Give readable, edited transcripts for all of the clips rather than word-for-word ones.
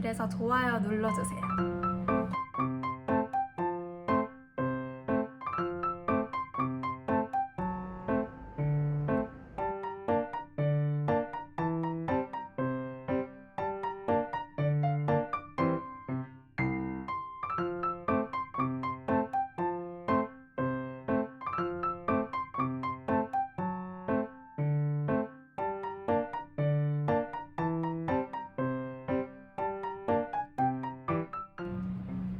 그래서 좋아요 눌러주세요.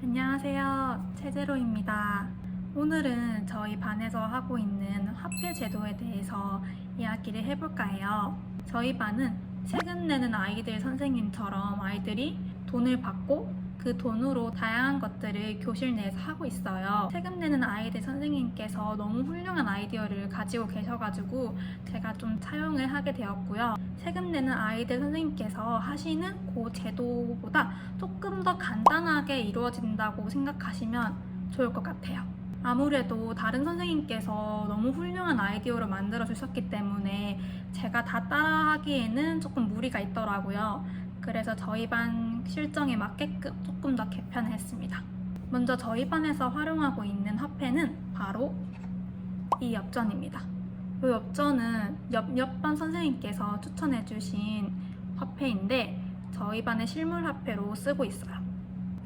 안녕하세요. 최재로입니다. 오늘은 저희 반에서 하고 있는 화폐 제도에 대해서 이야기를 해볼까 해요. 저희 반은 세금 내는 아이들 선생님처럼 아이들이 돈을 받고 그 돈으로 다양한 것들을 교실 내에서 하고 있어요. 세금 내는 아이들 선생님께서 너무 훌륭한 아이디어를 가지고 계셔가지고 제가 좀 차용을 하게 되었고요. 세금 내는 아이들 선생님께서 하시는 그 제도보다 조금 더 간단하게 이루어진다고 생각하시면 좋을 것 같아요. 아무래도 다른 선생님께서 너무 훌륭한 아이디어를 만들어 주셨기 때문에 제가 다 따라하기에는 조금 무리가 있더라고요. 그래서 저희 반 실정에 맞게끔 조금 더 개편했습니다. 먼저 저희 반에서 활용하고 있는 화폐는 바로 이 엽전입니다. 이 엽전은 옆반 선생님께서 추천해 주신 화폐인데 저희 반의 실물 화폐로 쓰고 있어요.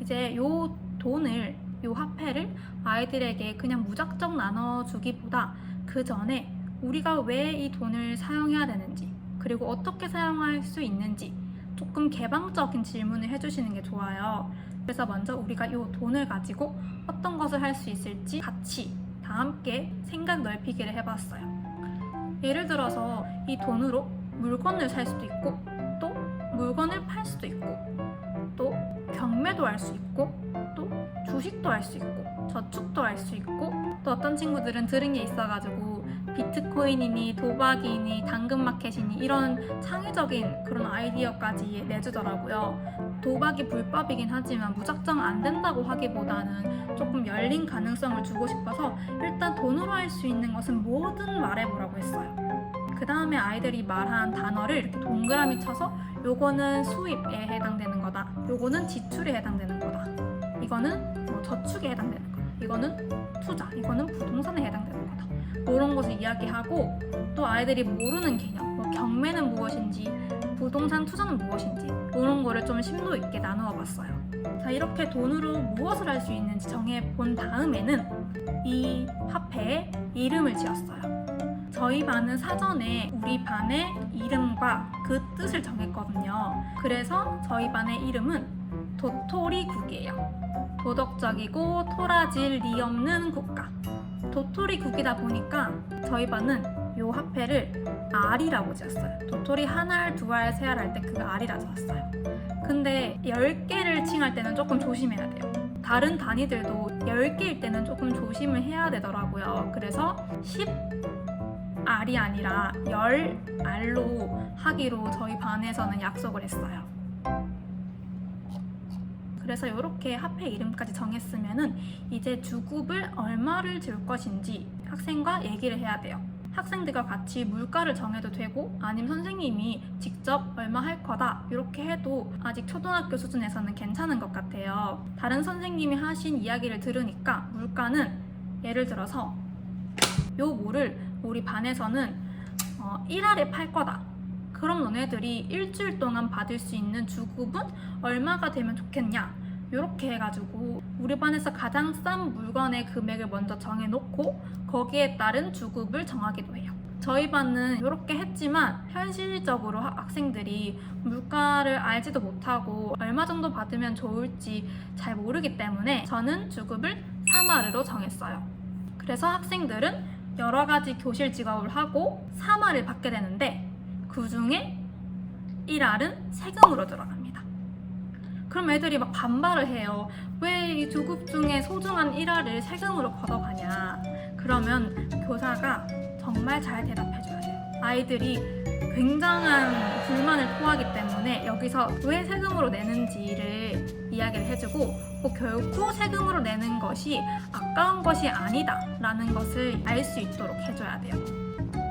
이제 요 돈을, 요 화폐를 아이들에게 그냥 무작정 나눠주기보다 그 전에 우리가 왜 이 돈을 사용해야 되는지, 그리고 어떻게 사용할 수 있는지 조금 개방적인 질문을 해주시는 게 좋아요. 그래서 먼저 우리가 이 돈을 가지고 어떤 것을 할 수 있을지 같이 다 함께 생각 넓히기를 해봤어요. 예를 들어서 이 돈으로 물건을 살 수도 있고, 또 물건을 팔 수도 있고, 또 경매도 할 수 있고, 또 주식도 할 수 있고, 저축도 할 수 있고, 또 어떤 친구들은 들은 게 있어가지고 비트코인이니 도박이니 당근마켓이니 이런 창의적인 그런 아이디어까지 내주더라고요. 도박이 불법이긴 하지만 무작정 안 된다고 하기보다는 조금 열린 가능성을 주고 싶어서 일단 돈으로 할 수 있는 것은 뭐든 말해보라고 했어요. 그 다음에 아이들이 말한 단어를 이렇게 동그라미 쳐서 요거는 수입에 해당되는 거다, 요거는 지출에 해당되는 거다, 이거는 뭐 저축에 해당되는 거다, 이거는 투자, 이거는 부동산에 해당되는 거다, 그런 것을 이야기하고, 또 아이들이 모르는 개념, 뭐 경매는 무엇인지, 부동산 투자는 무엇인지 이런 거를 좀 심도 있게 나누어 봤어요. 자, 이렇게 돈으로 무엇을 할 수 있는지 정해본 다음에는 이 화폐에 이름을 지었어요. 저희 반은 사전에 우리 반의 이름과 그 뜻을 정했거든요. 그래서 저희 반의 이름은 도토리국이에요. 도덕적이고 토라질 리 없는 국가. 도토리국이다 보니까 저희 반은 이 화폐를 알이라고 지었어요. 도토리 한 알, 두 알, 세 알 할 때 그 알이라 지었어요. 근데 10개를 칭할 때는 조금 조심해야 돼요. 다른 단위들도 10개일 때는 조금 조심을 해야 되더라고요. 그래서 10알이 아니라 10알로 하기로 저희 반에서는 약속을 했어요. 그래서 이렇게 화폐 이름까지 정했으면은 이제 주급을 얼마를 줄 것인지 학생과 얘기를 해야 돼요. 학생들과 같이 물가를 정해도 되고, 아니면 선생님이 직접 얼마 할 거다 이렇게 해도 아직 초등학교 수준에서는 괜찮은 것 같아요. 다른 선생님이 하신 이야기를 들으니까 물가는 예를 들어서 요 물을 우리 반에서는 1알에 팔 거다. 그럼 너네들이 일주일 동안 받을 수 있는 주급은 얼마가 되면 좋겠냐, 이렇게 해가지고 우리 반에서 가장 싼 물건의 금액을 먼저 정해놓고 거기에 따른 주급을 정하기도 해요. 저희 반은 이렇게 했지만 현실적으로 학생들이 물가를 알지도 못하고 얼마 정도 받으면 좋을지 잘 모르기 때문에 저는 주급을 3알으로 정했어요. 그래서 학생들은 여러 가지 교실 직업을 하고 3알을 받게 되는데 그 중에 1알은 세금으로 들어갑니다. 그럼 애들이 막 반발을 해요. 왜 이 주급 중에 소중한 1알을 세금으로 걷어가냐. 그러면 교사가 정말 잘 대답해줘야 돼요. 아이들이 굉장한 불만을 토하기 때문에 여기서 왜 세금으로 내는지를 이야기를 해주고, 결코 세금으로 내는 것이 아까운 것이 아니다 라는 것을 알 수 있도록 해줘야 돼요.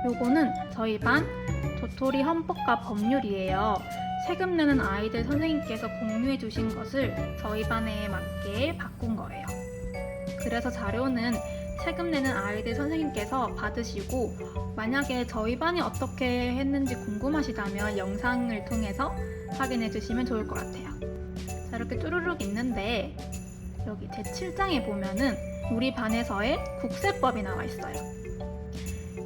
요거는 저희 반 도토리 헌법과 법률이에요. 세금 내는 아이들 선생님께서 공유해 주신 것을 저희 반에 맞게 바꾼 거예요. 그래서 자료는 세금 내는 아이들 선생님께서 받으시고, 만약에 저희 반이 어떻게 했는지 궁금하시다면 영상을 통해서 확인해 주시면 좋을 것 같아요. 자, 이렇게 쭈루룩 있는데 여기 제7장에 보면은 우리 반에서의 국세법이 나와 있어요.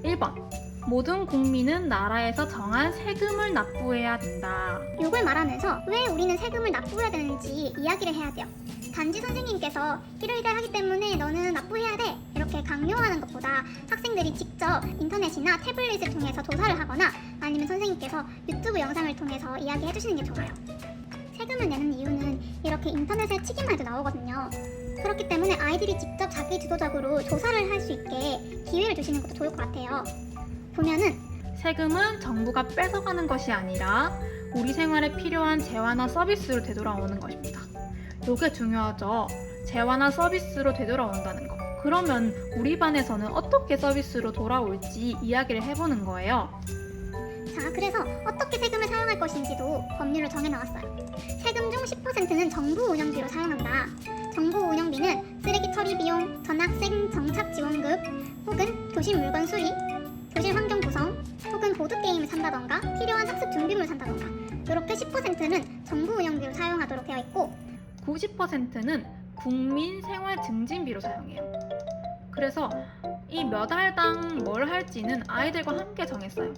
1번, 모든 국민은 나라에서 정한 세금을 납부해야 된다. 요걸 말하면서 왜 우리는 세금을 납부해야 되는지 이야기를 해야 돼요. 단지 선생님께서 이러이러 하기 때문에 너는 납부해야 돼 이렇게 강요하는 것보다 학생들이 직접 인터넷이나 태블릿을 통해서 조사를 하거나 아니면 선생님께서 유튜브 영상을 통해서 이야기해 주시는 게 좋아요. 세금을 내는 이유는 이렇게 인터넷에 치기만 해도 나오거든요. 그렇기 때문에 아이들이 직접 자기 주도적으로 조사를 할 수 있게 기회를 주시는 것도 좋을 것 같아요. 보면은 세금은 정부가 뺏어가는 것이 아니라 우리 생활에 필요한 재화나 서비스로 되돌아오는 것입니다. 이게 중요하죠. 재화나 서비스로 되돌아온다는 거. 그러면 우리 반에서는 어떻게 서비스로 돌아올지 이야기를 해보는 거예요. 자, 그래서 어떻게 세금을 사용할 것인지도 법률을 정해 나왔어요. 세금 중 10%는 정부 운영비로 사용한다. 정부 운영비는 쓰레기 처리 비용, 전학생 정착 지원급, 혹은 교실 물건 수리, 교실 환경 구성, 혹은 보드게임을 산다던가 필요한 학습 준비물 산다던가 이렇게 10%는 정부 운영비로 사용하도록 되어 있고 90%는 국민 생활 증진비로 사용해요. 그래서 이 몇 알당 뭘 할지는 아이들과 함께 정했어요.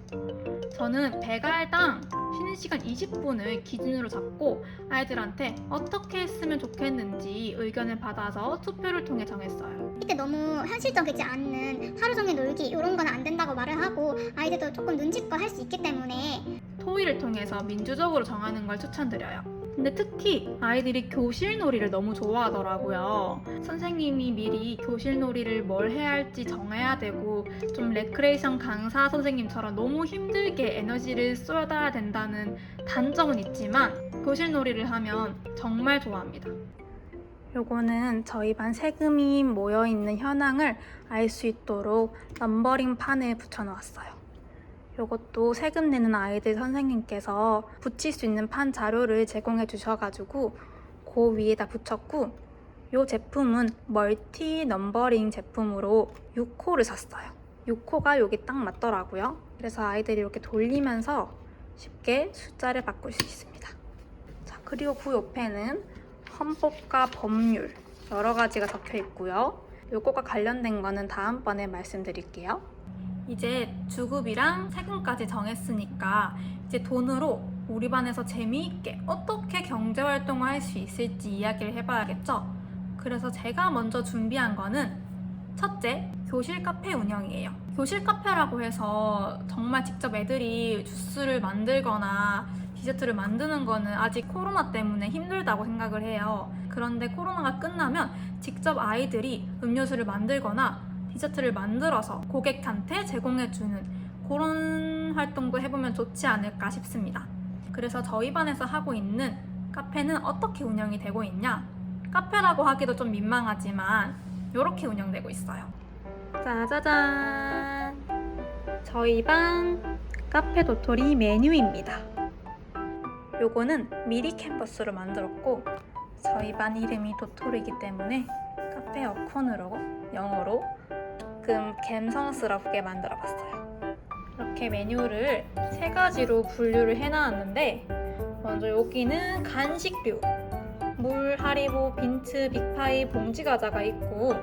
저는 100알당 쉬는 시간 20분을 기준으로 잡고 아이들한테 어떻게 했으면 좋겠는지 의견을 받아서 투표를 통해 정했어요. 이때 너무 현실적이지 않는 하루 종일 놀기 이런 건 안 된다고 말을 하고 아이들도 조금 눈치껏 할 수 있기 때문에 토의를 통해서 민주적으로 정하는 걸 추천드려요. 근데 특히 아이들이 교실 놀이를 너무 좋아하더라고요. 선생님이 미리 교실 놀이를 뭘 해야 할지 정해야 되고 좀 레크레이션 강사 선생님처럼 너무 힘들게 에너지를 쏟아야 된다는 단점은 있지만 교실 놀이를 하면 정말 좋아합니다. 요거는 저희 반 세금이 모여있는 현황을 알 수 있도록 넘버링 판을 붙여놓았어요. 이것도 세금 내는 아이들 선생님께서 붙일 수 있는 판 자료를 제공해 주셔가지고 그 위에다 붙였고 이 제품은 멀티 넘버링 제품으로 6호를 샀어요. 6호가 여기 딱 맞더라고요. 그래서 아이들이 이렇게 돌리면서 쉽게 숫자를 바꿀 수 있습니다. 자, 그리고 그 옆에는 헌법과 법률 여러 가지가 적혀 있고요. 요거가 관련된 거는 다음번에 말씀드릴게요. 이제 주급이랑 세금까지 정했으니까 이제 돈으로 우리 반에서 재미있게 어떻게 경제활동을 할 수 있을지 이야기를 해봐야겠죠? 그래서 제가 먼저 준비한 거는 첫째, 교실 카페 운영이에요. 교실 카페라고 해서 정말 직접 애들이 주스를 만들거나 디저트를 만드는 거는 아직 코로나 때문에 힘들다고 생각을 해요. 그런데 코로나가 끝나면 직접 아이들이 음료수를 만들거나 디저트를 만들어서 고객한테 제공해주는 그런 활동도 해보면 좋지 않을까 싶습니다. 그래서 저희 반에서 하고 있는 카페는 어떻게 운영이 되고 있냐? 카페라고 하기도 좀 민망하지만 이렇게 운영되고 있어요. 짜자잔! 저희 반 카페 도토리 메뉴입니다. 요거는 미리 캔버스로 만들었고 저희 반 이름이 도토리이기 때문에 카페 어콘으로 영어로 조금 감성스럽게 만들어봤어요. 이렇게 메뉴를 3가지로 분류를 해놨는데 먼저 여기는 간식류 물, 하리보, 빈트, 빅파이, 봉지과자가 있고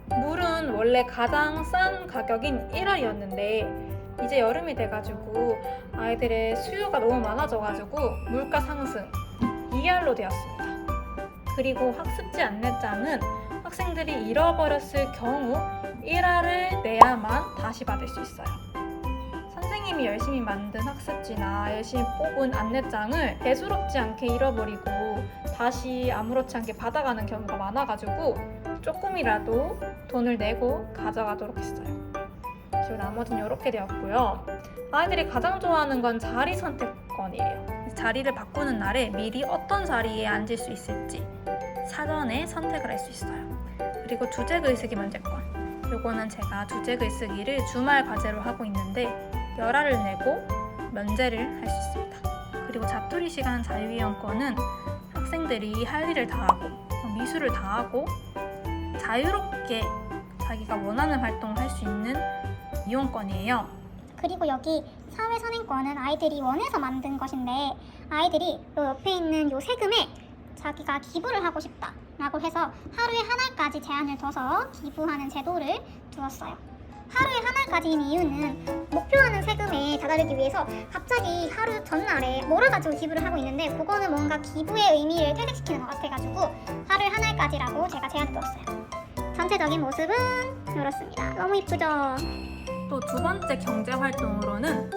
물은 원래 가장 싼 가격인 1알이었는데 이제 여름이 돼가지고 아이들의 수요가 너무 많아져가지고 물가 상승 2알로 되었습니다. 그리고 학습지 안내장은 학생들이 잃어버렸을 경우 1알을 내야만 다시 받을 수 있어요. 선생님이 열심히 만든 학습지나 열심히 뽑은 안내장을 대수롭지 않게 잃어버리고 다시 아무렇지 않게 받아가는 경우가 많아가지고 조금이라도 돈을 내고 가져가도록 했어요. 그리고 나머지는 이렇게 되었고요. 아이들이 가장 좋아하는 건 자리 선택권이에요. 자리를 바꾸는 날에 미리 어떤 자리에 앉을 수 있을지 사전에 선택을 할 수 있어요. 그리고 주제 글쓰기 문제권. 요거는 제가 주제 글쓰기를 주말 과제로 하고 있는데 열알을 내고 면제를 할 수 있습니다. 그리고 자투리 시간 자유이용권은 학생들이 할 일을 다 하고 미술을 다 하고 자유롭게 자기가 원하는 활동을 할 수 있는 이용권이에요. 그리고 여기 사회선행권은 아이들이 원해서 만든 것인데 아이들이 요 옆에 있는 요 세금에 자기가 기부를 하고 싶다 라고 해서 하루에 한 알까지 제한을 둬서 기부하는 제도를 두었어요. 하루에 한 알까지인 이유는 목표하는 세금에 다다르기 위해서 갑자기 하루 전날에 몰아가지고 기부를 하고 있는데 그거는 뭔가 기부의 의미를 퇴색시키는 것 같아가지고 하루에 한 알까지라고 제가 제한을 두었어요. 전체적인 모습은 이렇습니다. 너무 이쁘죠? 또 두 번째 경제 활동으로는